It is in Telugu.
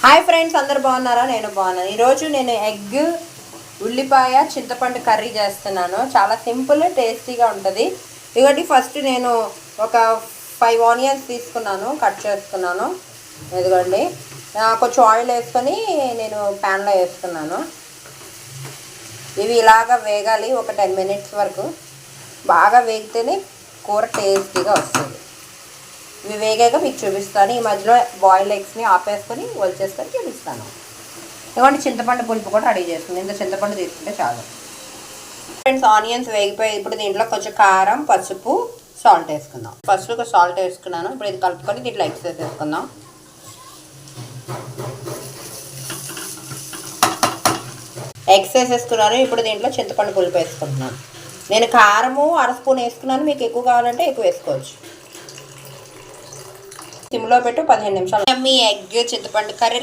హాయ్ ఫ్రెండ్స్, అందరు బాగున్నారా? నేను బాగున్నాను. ఈరోజు నేను ఎగ్ ఉల్లిపాయ చింతపండు కర్రీ చేస్తున్నాను. చాలా సింపుల్, టేస్టీగా ఉంటుంది. ఇదిగోటి ఫస్ట్ నేను ఒక 5 ఆనియన్స్ తీసుకున్నాను, కట్ చేసుకున్నాను. ఇదిగోండి, కొంచెం ఆయిల్ వేసుకొని నేను ప్యాన్లో వేసుకున్నాను. ఇవి ఇలాగా వేగాలి ఒక 10 మినిట్స్ వరకు. బాగా వేగితేనే కూర టేస్టీగా వస్తుంది. ఇవి వేగాక మీకు చూపిస్తాను. ఈ మధ్యలో బాయిల్డ్ ఎగ్స్ని ఆపేసుకొని వలిచేసుకొని చూపిస్తాను. ఇవ్వండి, చింతపండు పులుపు కూడా రెడీ చేసుకుంది. ఇంత చింతపండు తీసుకుంటే చాలు. ఫ్రెండ్స్, ఆనియన్స్ వేగిపోయి ఇప్పుడు దీంట్లో కొంచెం కారం, పసుపు, సాల్ట్ వేసుకుందాం. పసుపు సాల్ట్ వేసుకున్నాను. ఇప్పుడు ఇది కలుపుకొని దీంట్లో ఎగ్స్ వేసేసుకుందాం. ఎగ్స్ వేసేసుకున్నాను. ఇప్పుడు దీంట్లో చింతపండు పులుపు వేసుకుంటున్నాను. నేను కారము 1/2 స్పూన్ వేసుకున్నాను. మీకు ఎక్కువ కావాలంటే ఎక్కువ వేసుకోవచ్చు. సిమ్లో పెట్టు 15 నిమిషాలు. మీ ఎగ్ చింతపండు కర్రీ